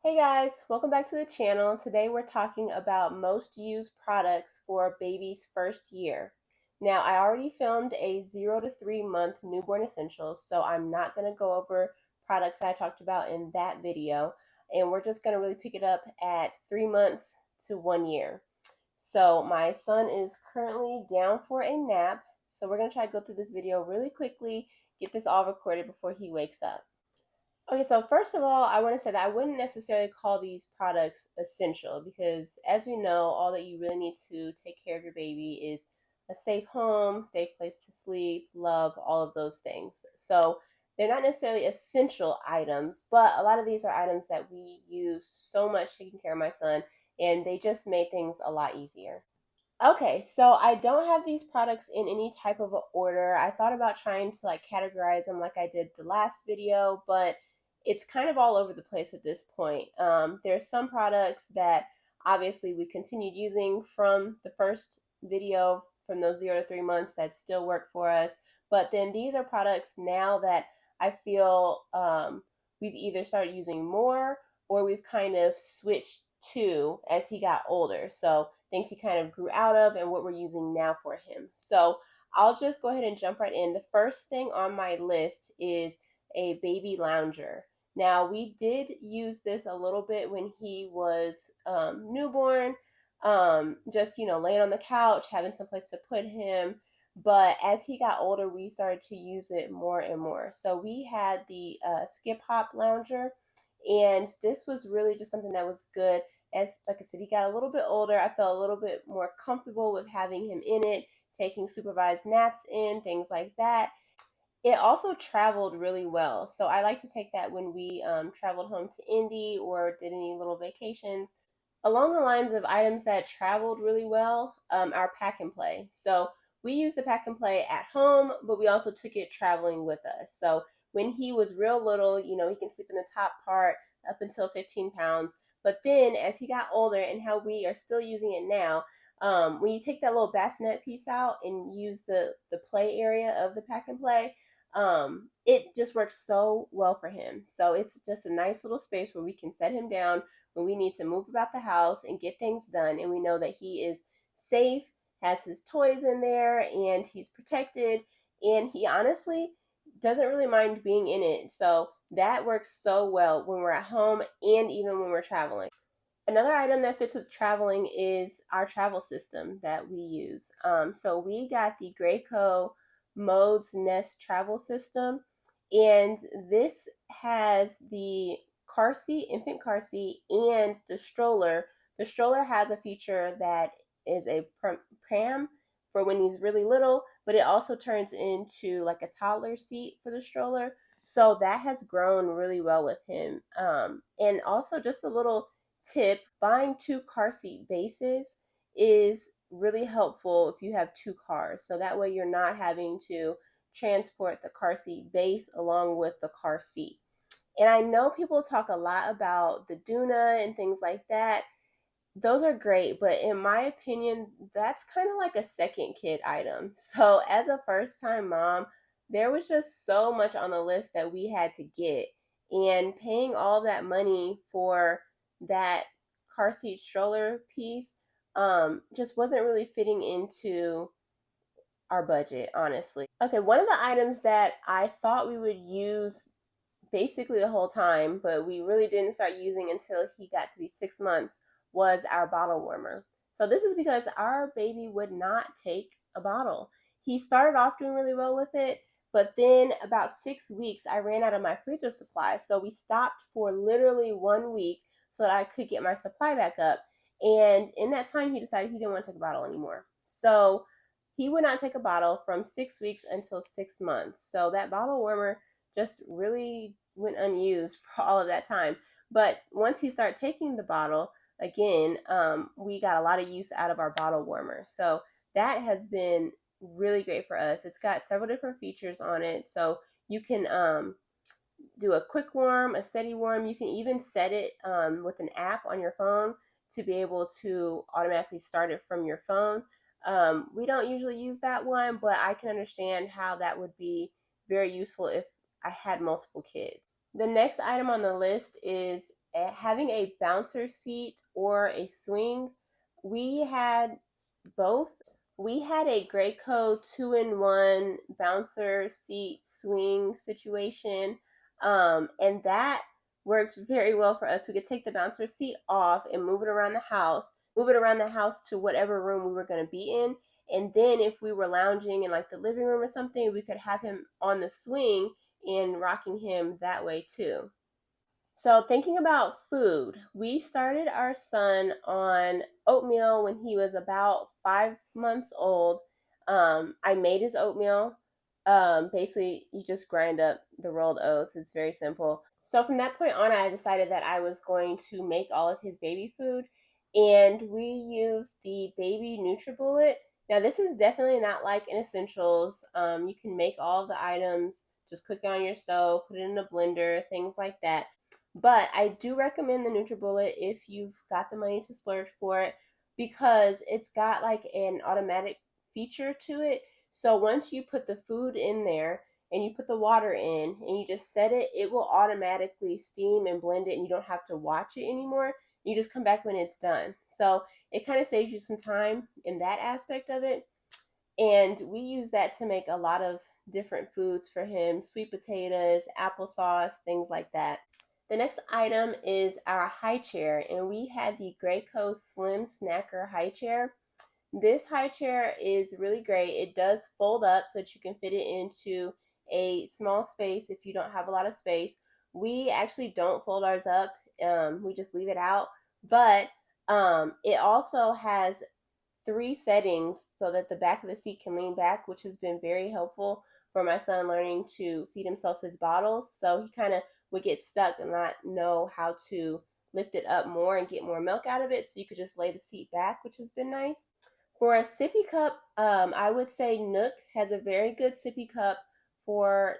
Hey guys, welcome back to the channel. Today we're talking about most used products for baby's first year. Now, I already filmed a 0 to 3 month newborn essentials, so I'm not going to go over products that I talked about in that video, and we're just going to really pick it up at 3 months to 1 year. So my son is currently down for a nap, so we're going to try to go through this video really quickly, get this all recorded before he wakes up. Okay, so first of all, I want to say that I wouldn't necessarily call these products essential because, as we know, all that you really need to take care of your baby is a safe home, safe place to sleep, love, all of those things. So they're not necessarily essential items, but a lot of these are items that we use so much taking care of my son, and they just made things a lot easier. Okay, so I don't have these products in any type of a order. I thought about trying to like categorize them like I did the last video, but it's kind of all over the place at this point. There's some products that obviously we continued using from the first video from those 0 to 3 months that still work for us. But then these are products now that I feel we've either started using more or we've kind of switched to as he got older. So things he kind of grew out of and what we're using now for him. So I'll just go ahead and jump right in. The first thing on my list is a baby lounger. Now, we did use this a little bit when he was newborn, just, laying on the couch, having some place to put him. But as he got older, we started to use it more and more. So we had the skip hop lounger, and this was really just something that was good. As like I said, he got a little bit older. I felt a little bit more comfortable with having him in it, taking supervised naps in, things like that. It also traveled really well. So I like to take that when we traveled home to Indy or did any little vacations. Along the lines of items that traveled really well, our pack and play. So we used the pack and play at home, but we also took it traveling with us. So when he was real little, he can sleep in the top part up until 15 pounds. But then as he got older and how we are still using it now, when you take that little bassinet piece out and use the play area of the pack and play, it just works so well for him. So it's just a nice little space where we can set him down when we need to move about the house and get things done. And we know that he is safe, has his toys in there, and he's protected. And he honestly doesn't really mind being in it. So that works so well when we're at home and even when we're traveling. Another item that fits with traveling is our travel system that we use. So we got the Graco Modes Nest travel system, and this has the car seat, infant car seat, and the stroller. The stroller has a feature that is a pram for when he's really little, but it also turns into like a toddler seat for the stroller. So that has grown really well with him. And also, just a little tip, buying two car seat bases is really helpful if you have two cars. So that way you're not having to transport the car seat base along with the car seat. And I know people talk a lot about the Duna and things like that. Those are great, but in my opinion, that's kind of like a second kid item. So as a first time mom, there was just so much on the list that we had to get. And paying all that money for that car seat stroller piece just wasn't really fitting into our budget, honestly. Okay, one of the items that I thought we would use basically the whole time, but we really didn't start using until he got to be 6 months, was our bottle warmer. So this is because our baby would not take a bottle. He started off doing really well with it, but then about 6 weeks, I ran out of my freezer supply. So we stopped for literally 1 week so that I could get my supply back up. And in that time, he decided he didn't want to take a bottle anymore. So he would not take a bottle from 6 weeks until 6 months. So that bottle warmer just really went unused for all of that time. But once he started taking the bottle, again, we got a lot of use out of our bottle warmer. So that has been really great for us. It's got several different features on it. So you can do a quick warm, a steady warm. You can even set it with an app on your phone to be able to automatically start it from your phone. We don't usually use that one, but I can understand how that would be very useful if I had multiple kids. The next item on the list is having a bouncer seat or a swing. We had both. We had a Graco 2-in-1 bouncer seat swing situation, and that worked very well for us. We could take the bouncer seat off and move it around the house to whatever room we were going to be in. And then if we were lounging in like the living room or something, we could have him on the swing and rocking him that way too. So, thinking about food, we started our son on oatmeal when he was about 5 months old. I made his oatmeal. Basically, you just grind up the rolled oats. It's very simple. So, from that point on, I decided that I was going to make all of his baby food, and we used the baby NutriBullet. Now, this is definitely not like an essentials. You can make all the items, just cook it on your stove, put it in a blender, things like that. But I do recommend the NutriBullet if you've got the money to splurge for it, because it's got like an automatic feature to it. So once you put the food in there and you put the water in and you just set it, it will automatically steam and blend it and you don't have to watch it anymore. You just come back when it's done. So it kind of saves you some time in that aspect of it. And we use that to make a lot of different foods for him: sweet potatoes, applesauce, things like that. The next item is our high chair, and we had the Graco Slim Snacker high chair. This high chair is really great. It does fold up so that you can fit it into a small space if you don't have a lot of space. We actually don't fold ours up, we just leave it out. But it also has three settings so that the back of the seat can lean back, which has been very helpful for my son learning to feed himself his bottles. So he kind of would get stuck and not know how to lift it up more and get more milk out of it. So you could just lay the seat back, which has been nice. For a sippy cup, I would say Nook has a very good sippy cup for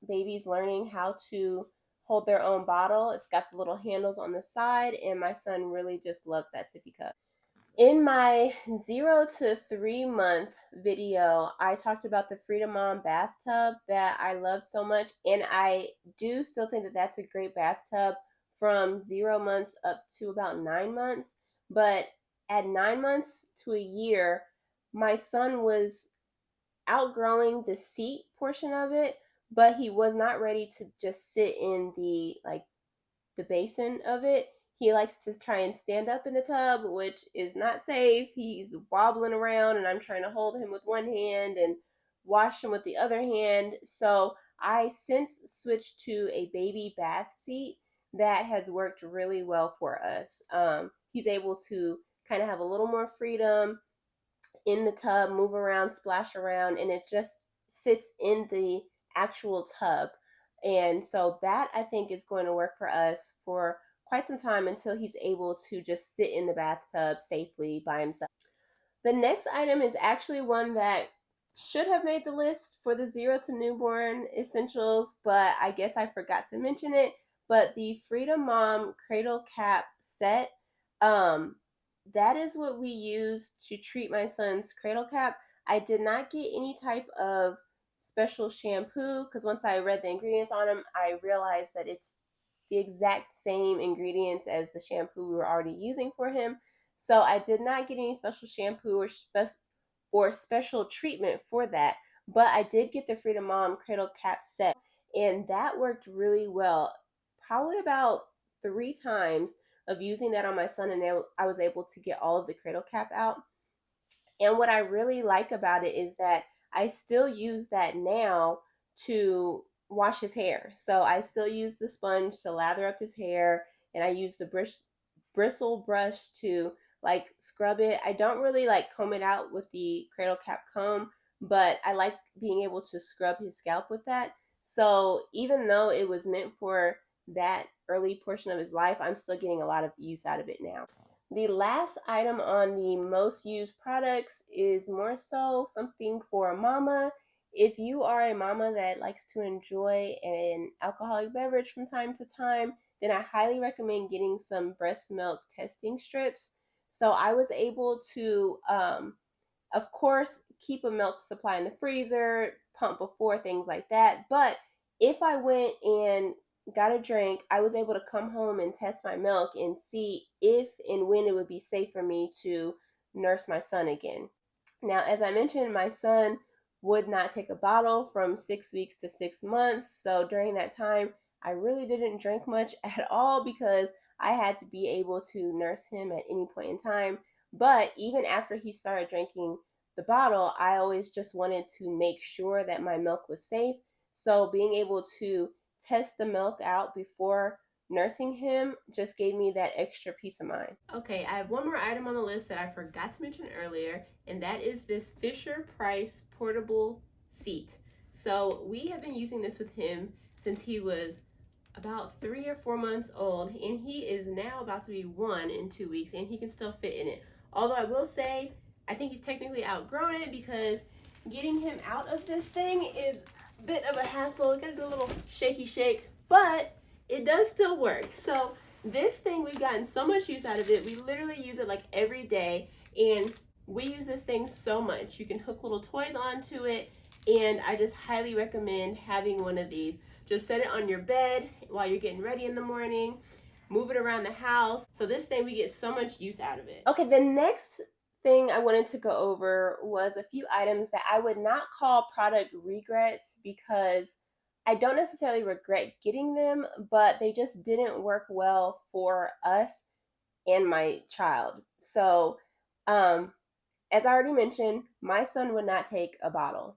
babies learning how to hold their own bottle. It's got the little handles on the side, and my son really just loves that sippy cup. In my 0 to 3 month video, I talked about the Freedom Mom bathtub that I love so much, and I do still think that that's a great bathtub from 0 months up to about 9 months. But at 9 months to a year, my son was outgrowing the seat portion of it, but he was not ready to just sit in the basin of it. He likes to try and stand up in the tub, which is not safe. He's wobbling around, and I'm trying to hold him with one hand and wash him with the other hand. So I since switched to a baby bath seat that has worked really well for us. He's able to kind of have a little more freedom in the tub, move around, splash around, and it just sits in the actual tub. And so that I think is going to work for us for quite some time until he's able to just sit in the bathtub safely by himself. The next item is actually one that should have made the list for the 0 to newborn essentials, but I guess I forgot to mention it. But the Freedom Mom Cradle Cap set, um, that is what we use to treat my son's cradle cap. I did not get any type of special shampoo because once I read the ingredients on them, I realized that it's the exact same ingredients as the shampoo we were already using for him. So I did not get any special shampoo or special treatment for that. But I did get the Freedom Mom Cradle Cap set, and that worked really well. Probably about 3 times of using that on my son, and I was able to get all of the cradle cap out. And what I really like about it is that I still use that now to wash his hair. So I still use the sponge to lather up his hair, and I use the bristle brush to like scrub it. I don't really like comb it out with the cradle cap comb, but I like being able to scrub his scalp with that. So even though it was meant for that early portion of his life, I'm still getting a lot of use out of it now. The last item on the most used products is more so something for a mama. If you are a mama that likes to enjoy an alcoholic beverage from time to time, then I highly recommend getting some breast milk testing strips. So I was able to, of course, keep a milk supply in the freezer, pump before, things like that. But if I went and got a drink, I was able to come home and test my milk and see if and when it would be safe for me to nurse my son again. Now, as I mentioned, my son would not take a bottle from 6 weeks to 6 months. So during that time, I really didn't drink much at all because I had to be able to nurse him at any point in time. But even after he started drinking the bottle, I always just wanted to make sure that my milk was safe. So being able to test the milk out before nursing him just gave me that extra peace of mind. Okay, I have one more item on the list that I forgot to mention earlier, and that is this Fisher Price portable seat. So we have been using this with him since he was about 3 or 4 months old, and he is now about to be 1 in 2 weeks, and he can still fit in it. Although I will say, I think he's technically outgrown it because getting him out of this thing is a bit of a hassle. You gotta do a little shaky shake, but it does still work. So this thing, we've gotten so much use out of it. We literally use it like every day, and we use this thing so much. You can hook little toys onto it, and I just highly recommend having one of these. Just set it on your bed while you're getting ready in the morning, move it around the house. So this thing, we get so much use out of it. Okay, the next thing I wanted to go over was a few items that I would not call product regrets because I don't necessarily regret getting them, but they just didn't work well for us and my child. So, as I already mentioned, my son would not take a bottle.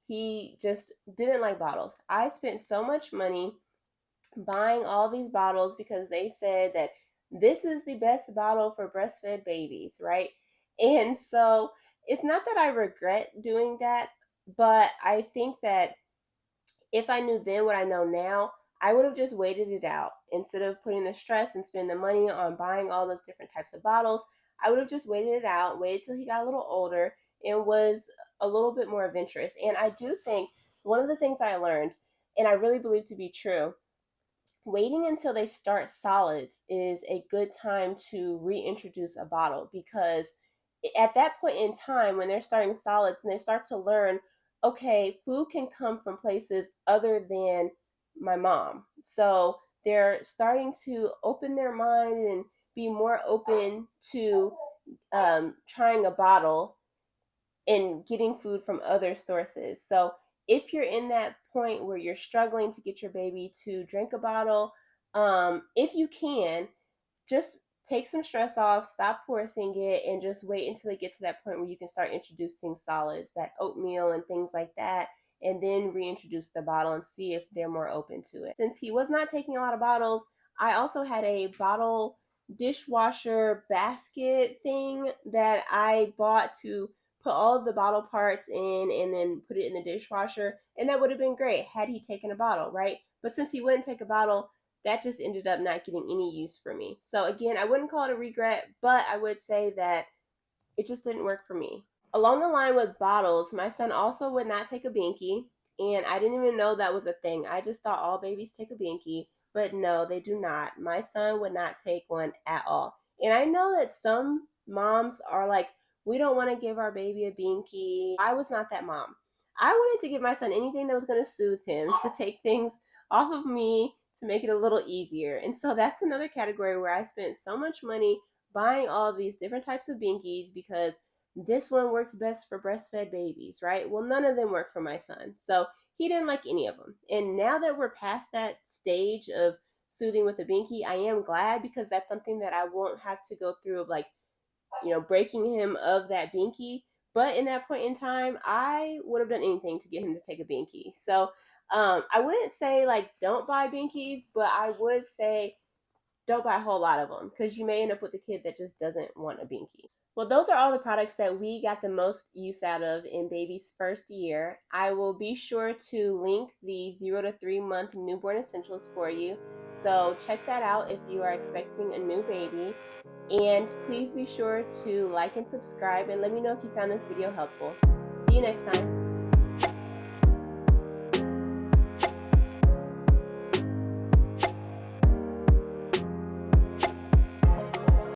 He just didn't like bottles. I spent so much money buying all these bottles because they said that this is the best bottle for breastfed babies, right? And so it's not that I regret doing that, but I think that if I knew then what I know now, I would have just waited it out. Instead of putting the stress and spending the money on buying all those different types of bottles, I would have just waited it out, waited till he got a little older and was a little bit more adventurous. And I do think one of the things I learned, and I really believe to be true, waiting until they start solids is a good time to reintroduce a bottle because at that point in time when they're starting solids and they start to learn, okay, food can come from places other than my mom. So they're starting to open their mind and be more open to trying a bottle and getting food from other sources. So if you're in that point where you're struggling to get your baby to drink a bottle, if you can, just take some stress off, stop forcing it, and just wait until they get to that point where you can start introducing solids, that oatmeal and things like that, and then reintroduce the bottle and see if they're more open to it. Since he was not taking a lot of bottles, I also had a bottle dishwasher basket thing that I bought to put all of the bottle parts in and then put it in the dishwasher, and that would have been great had he taken a bottle, right? But since he wouldn't take a bottle, that just ended up not getting any use for me. So again, I wouldn't call it a regret, but I would say that it just didn't work for me. Along the line with bottles, my son also would not take a binky, and I didn't even know that was a thing. I just thought all babies take a binky, but no, they do not. My son would not take one at all. And I know that some moms are like, we don't want to give our baby a binky. I was not that mom. I wanted to give my son anything that was going to soothe him, to take things off of me, to make it a little easier. And so that's another category where I spent so much money buying all these different types of binkies because this one works best for breastfed babies, right? Well, none of them work for my son. So he didn't like any of them. And now that we're past that stage of soothing with a binky, I am glad because that's something that I won't have to go through of like, breaking him of that binky. But in that point in time, I would have done anything to get him to take a binky. So I wouldn't say like don't buy binkies, but I would say don't buy a whole lot of them because you may end up with a kid that just doesn't want a binky. Well, those are all the products that we got the most use out of in baby's first year. I will be sure to link the 0 to 3 month newborn essentials for you. So check that out if you are expecting a new baby. And please be sure to like and subscribe and let me know if you found this video helpful. See you next time.